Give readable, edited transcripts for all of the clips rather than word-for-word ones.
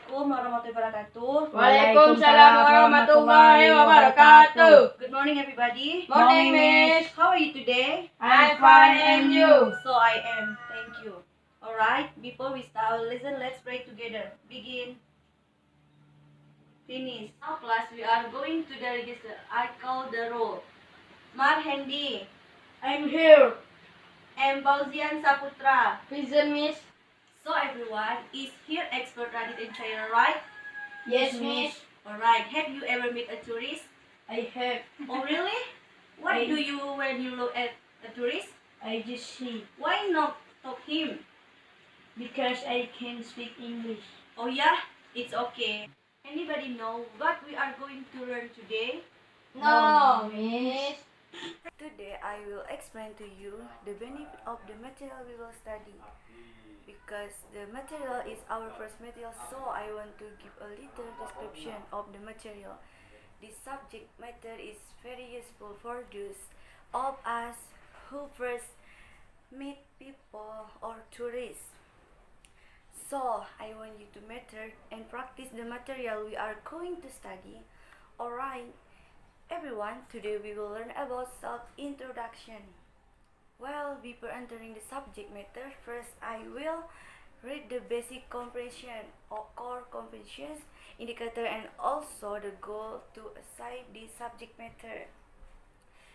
Assalamualaikum warahmatullahi wabarakatuh. Waalaikumsalam warahmatullahi wabarakatuh. Good morning, everybody. Morning, Miss. How are you today? I'm fine, and you? So I am. Thank you. Alright, before we start our lesson, let's pray together. Begin. Finish. Now, class, we are going to the register. I call the roll. Mar Hendi. I'm here. M. Fauzian Saputra. Present, Miss. So everyone, is here expert Radit and China, right? Yes, Miss. Alright, have you ever met a tourist? I have. Oh really? What I- do you when you look at a tourist? I just see Why not talk him? because I can speak English. Oh yeah, it's okay. Anybody know what we are going to learn today? No, Miss. Today I will explain to you the benefit of the material we will study. Because the material is our first material, so I want to give a little description of the material. This subject matter is very useful for those of us who first meet people or tourists. So I want you to matter and practice the material we are going to study. Alright, everyone, today we will learn about self-introduction. Well, before entering the subject matter, first I will read the basic comprehension or core comprehensions, indicator, and also the goal to assign the subject matter.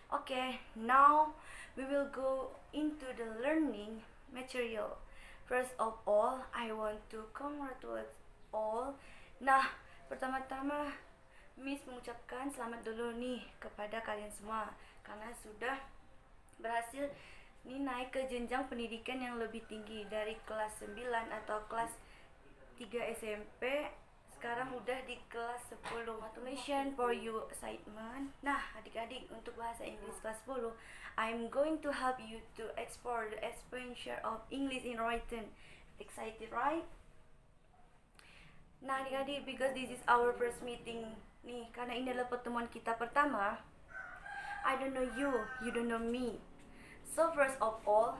Okay, now we will go into the learning material. First of all, I want to congratulate all. Nah, pertama-tama Miss mengucapkan selamat dulu nih kepada kalian semua karena sudah berhasil naik ke jenjang pendidikan yang lebih tinggi dari kelas 9 atau kelas 3 SMP. Sekarang udah di kelas 10. Congratulations for your assignment. Nah, adik-adik, untuk bahasa Inggris kelas 10, I'm going to help you to explore the expansion of English in writing. Excited, right? Nah, adik-adik, because this is our first meeting nih, karena ini adalah pertemuan kita pertama. I don't know you, you don't know me. So first of all,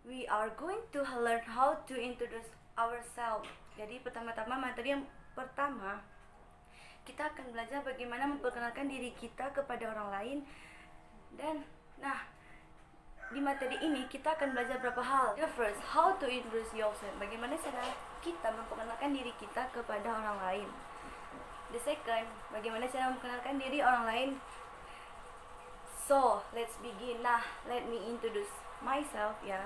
we are going to learn how to introduce ourselves. Jadi pertama-tama materi yang pertama, kita akan belajar bagaimana memperkenalkan diri kita kepada orang lain. Dan nah, di materi ini kita akan belajar beberapa hal. The first, how to introduce yourself. Bagaimana cara kita memperkenalkan diri kita kepada orang lain. The second, bagaimana cara memperkenalkan diri orang lain. So, let's begin. Nah, let me introduce myself ya.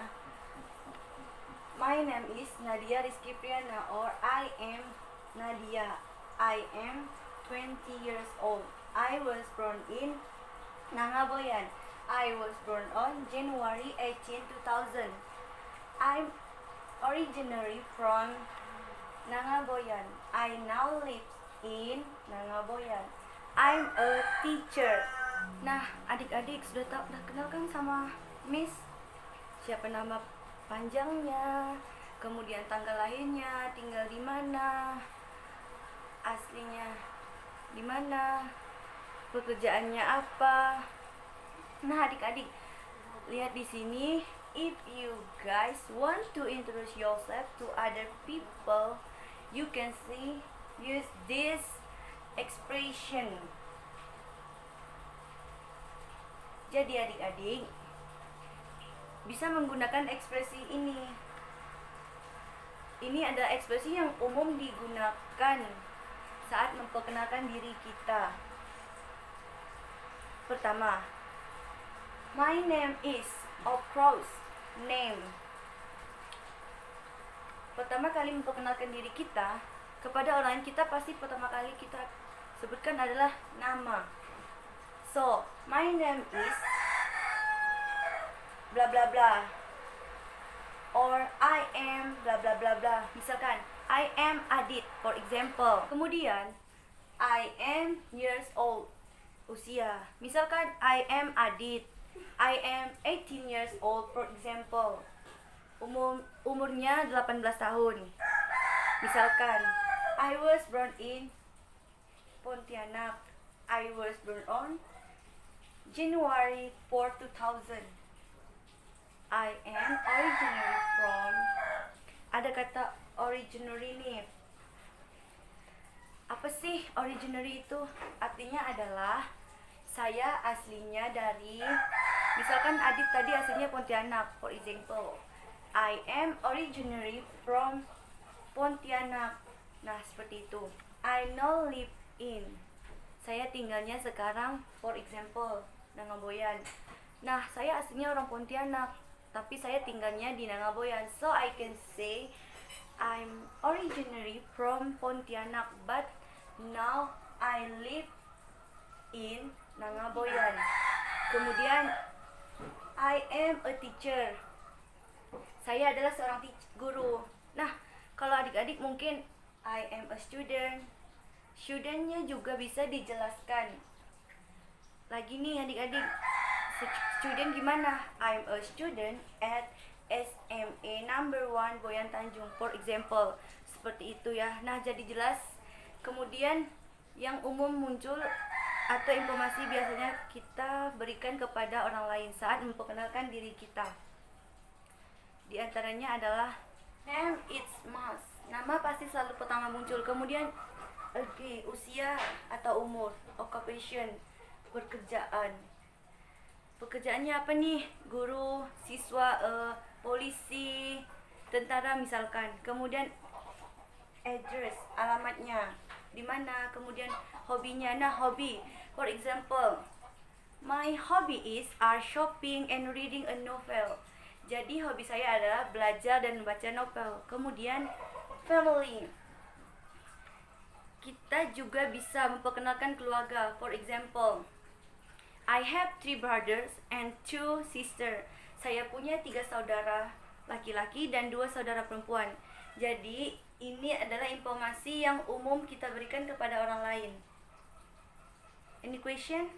My name is Nadia Rizky Priana, or I am Nadia. I am 20 years old. I was born in Nangaboyan. I was born on January 18, 2000. I'm originally from Nangaboyan. I now live in Nangaboyan. I'm a teacher. Nah, adik-adik sudah kenal kan sama Miss? Siapa nama panjangnya, kemudian tanggal lahirnya, tinggal di mana, aslinya di mana, pekerjaannya apa. Nah, adik-adik, lihat di sini. If you guys want to introduce yourself to other people, you can use this expression. Jadi adik-adik bisa menggunakan ekspresi ini. Ini adalah ekspresi yang umum digunakan saat memperkenalkan diri kita. Pertama, my name is, of course, name. Pertama kali memperkenalkan diri kita kepada orang lain, kita pasti pertama kali kita sebutkan adalah nama. So, my name is bla bla bla, or I am bla bla bla bla. Misalkan I am Adit, for example. Kemudian I am years old, usia. Misalkan I am Adit, I am 18 years old, for example. Umurnya 18 tahun. Misalkan I was born in Pontianak. I was born on January 4, 2000. I am originally from, ada kata originally nih. Apa sih originary itu? Artinya adalah saya aslinya dari, misalkan Adit tadi aslinya Pontianak, for example, I am originally from Pontianak. Nah, seperti itu. I now live in, saya tinggalnya sekarang, for example, Nangaboyan. Nah, saya aslinya orang Pontianak, tapi saya tinggalnya di Nangaboyan. So I can say I'm originally from Pontianak, but now I live in Nangaboyan. Kemudian I am a teacher, saya adalah seorang guru. Nah, kalau adik-adik mungkin I am a student, studentnya juga bisa dijelaskan lagi nih adik-adik. Student gimana? I'm a student at SMA number 1 Boyan Tanjung, for example. Seperti itu ya. Nah, jadi jelas. Kemudian yang umum muncul atau informasi biasanya kita berikan kepada orang lain saat memperkenalkan diri kita. Di antaranya adalah name, it's must. Nama pasti selalu pertama muncul. Kemudian usia atau umur, occupation, pekerjaan. Pekerjaannya apa nih? Guru, siswa, polisi, tentara misalkan. Kemudian address, alamatnya di mana. Kemudian hobinya. Nah, hobi, for example, my hobby is shopping and reading a novel. Jadi hobi saya adalah belajar dan membaca novel. Kemudian family, kita juga bisa memperkenalkan keluarga. For example, I have 3 brothers and 2 sisters. Saya punya 3 saudara laki-laki dan 2 saudara perempuan. Jadi ini adalah informasi yang umum kita berikan kepada orang lain. Any question?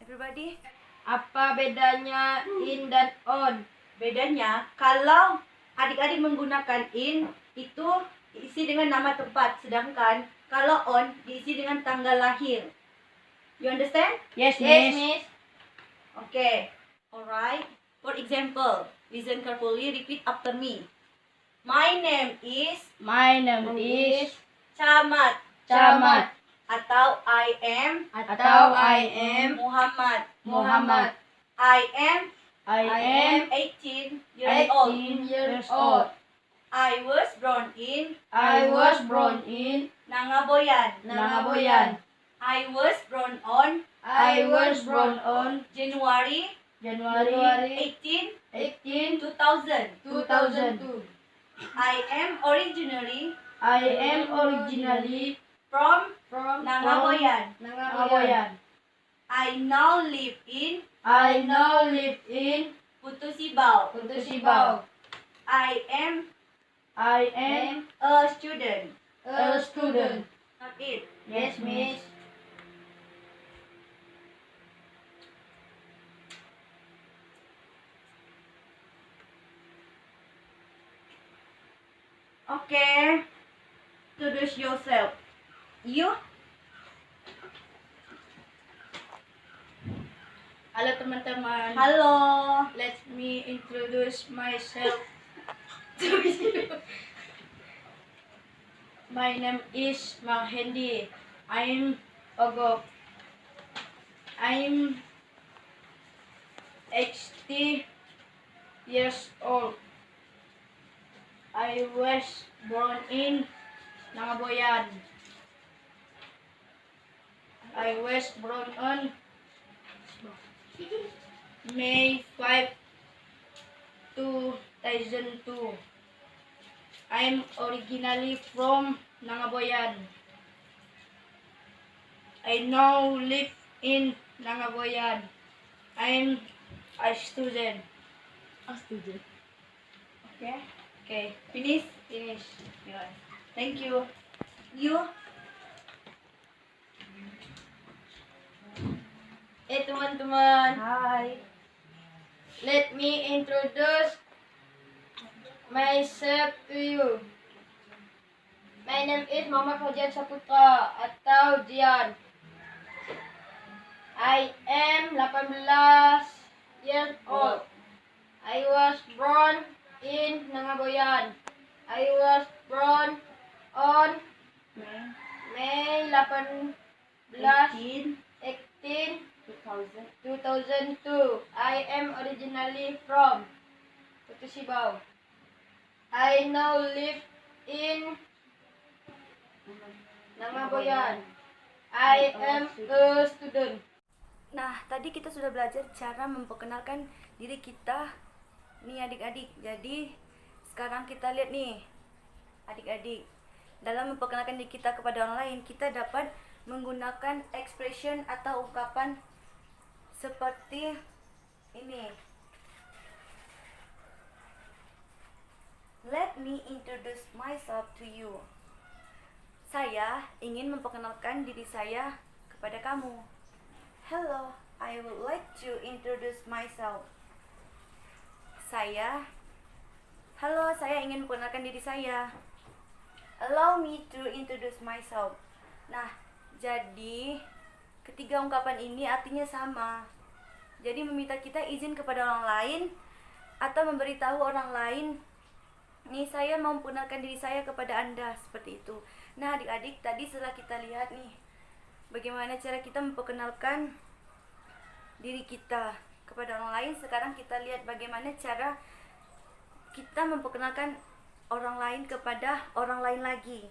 Everybody? Apa bedanya in dan on? Bedanya, kalau adik-adik menggunakan in, itu diisi dengan nama tempat. Sedangkan kalau on, diisi dengan tanggal lahir. You understand? Yes, Yes, miss. Okay. Alright. For example, listen carefully, repeat after me. My name is My name is Camat. Camat. Atau I am Muhammad. Muhammad. I am I am 18 years old. 18 years old. I was born in I was born in Nangaboyan. Nangaboyan. I was born on I was born on January January 18, 18, 2000. 2002. I am originally from Nangaboyan. Nangaboyan. I now live in I now live in Putu Sibau. Putusibao. I am I am a student. a student. Not it. Yes, miss. Okay. Introduce yourself. You? Halo teman-teman. Hello. Let me introduce myself. My name is Mahendi. I'm Ogok. I'm 80 years old. I was born in Nangaboyan. I was born on May 5, 2002. I'm originally from Nangaboyan. I now live in Nangaboyan. I'm a student. Okay. Okay, Finish. finish. Yes. Thank you. You? Teman-teman, Hi. let me introduce myself to you. My name is Muhammad Fauzan Saputra atau Jian. I am 18 years old. I was born in Nangaboyan. I was born on May May 18, 18, 2002. I am originally from Putu Sibau. I now live in 2000. Nangaboyan. I am a student. Nah, tadi kita sudah belajar cara memperkenalkan diri kita nih adik-adik. Jadi, sekarang kita lihat nih adik-adik. Dalam memperkenalkan diri kita kepada orang lain, kita dapat menggunakan expression atau ungkapan seperti ini. Let me introduce myself to you. Saya ingin memperkenalkan diri saya kepada kamu. Hello, I would like to introduce myself. Halo, saya ingin memperkenalkan diri saya. Allow me to introduce myself. Nah, jadi ketiga ungkapan ini artinya sama. Jadi meminta kita izin kepada orang lain atau memberitahu orang lain, nih saya mau memperkenalkan diri saya kepada Anda, seperti itu. Nah adik-adik, tadi setelah kita lihat nih bagaimana cara kita memperkenalkan diri kita kepada orang lain, sekarang kita lihat bagaimana cara kita memperkenalkan orang lain kepada orang lain lagi.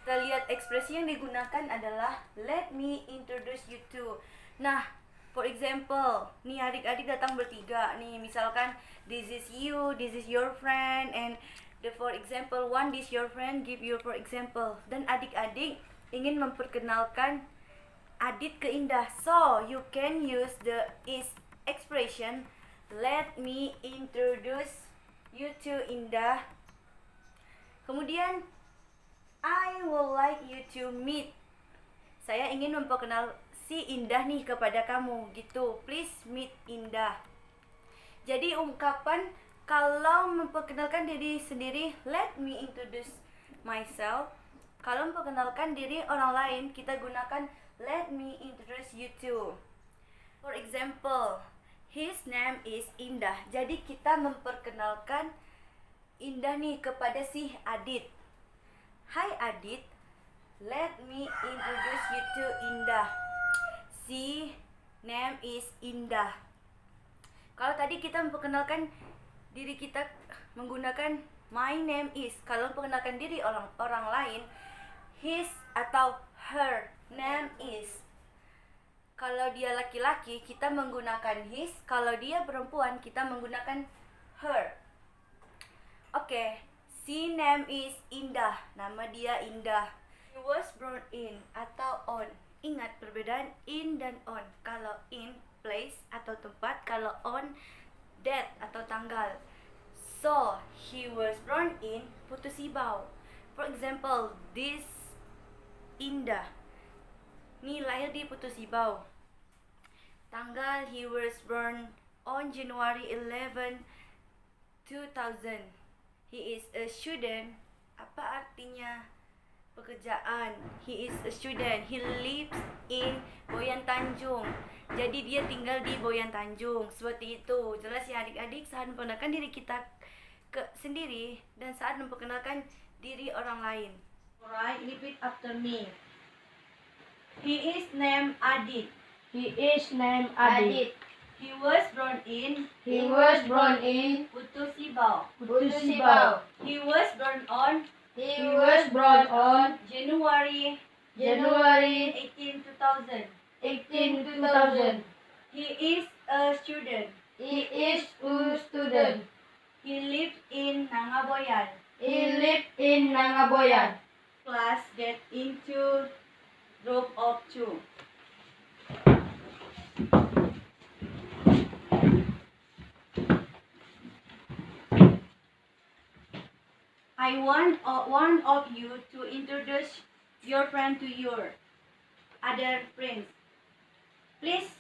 Kita lihat ekspresi yang digunakan adalah let me introduce you to. Nah, for example, nih adik-adik datang bertiga nih, misalkan this is you, this is your friend, and the for example one, this your friend, give you for example. Dan adik-adik ingin memperkenalkan Adit ke Indah, so you can use the is expression let me introduce you to Indah. Kemudian I would like you to meet. Saya ingin memperkenal si Indah nih kepada kamu, gitu. Please meet Indah. Jadi ungkapan kalau memperkenalkan diri sendiri, let me introduce myself. Kalau memperkenalkan diri orang lain, kita gunakan let me introduce you to. For example, his name is Indah. Jadi kita memperkenalkan Indah nih kepada si Adit. Hi Adit, let me introduce you to Indah. Si name is Indah. Kalau tadi kita memperkenalkan diri kita menggunakan my name is. Kalau memperkenalkan diri orang lain, his atau her name is. Kalau dia laki-laki, kita menggunakan his. Kalau dia perempuan, kita menggunakan her. Oke, she name is Indah. Nama dia Indah. He was born in atau on. Ingat perbedaan in dan on. Kalau in, place atau tempat. Kalau on, date atau tanggal. So, he was born in Putu Sibau. For example, this Indah. Ini lahir di Putu Sibau. Tanggal, he was born on January 11, 2000. He is a student. Apa artinya pekerjaan? He is a student. He lives in Boyan Tanjung. Jadi dia tinggal di Boyan Tanjung. Seperti itu. Jelas ya adik-adik, saat memperkenalkan diri kita sendiri dan saat memperkenalkan diri orang lain. Alright, repeat after me. He is named Adit. He is named Adit. He was born in Putu Sibau. Putu Sibau. He was born on January 18, 2000. 2000. He is a student. He is a student. He lives in Nangaboyan. He lives in Nangaboyan. Class get into group of 2. I want one of you to introduce your friend to your other friends. Please.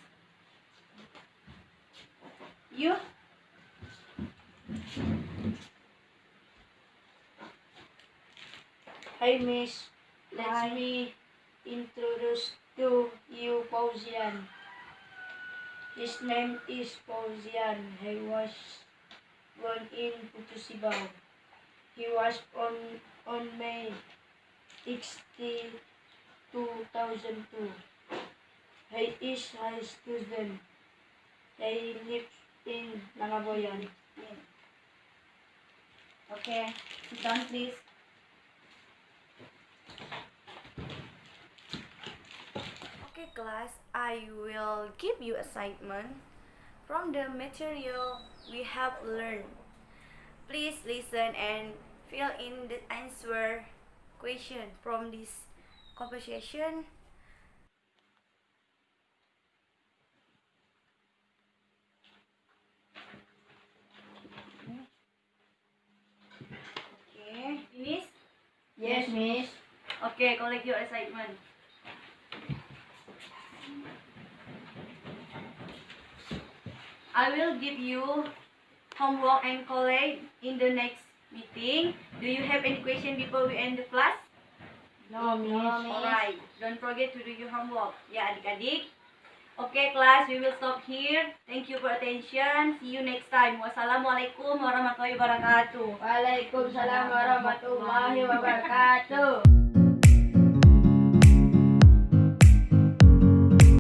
You. Hi Miss, let me introduce to you Fauzian. His name is Fauzian. He was born in Putu Sibau. He was on May 60, 2002. He is high student. They live in Langaboyan. Okay, sit down please. Okay class, I will give you assignment from the material we have learned. Please listen and fill in the answer question from this conversation. Okay, finish? Yes, miss. Okay, collect your assignment. I will give you homework and collect in the next meeting. Do you have any question before we end the class? No, miss. Alright, don't forget to do your homework. Ya adik-adik. Okay class, we will stop here. Thank you for attention. See you next time. Wassalamualaikum warahmatullahi wabarakatuh. Waalaikumsalam warahmatullahi wabarakatuh.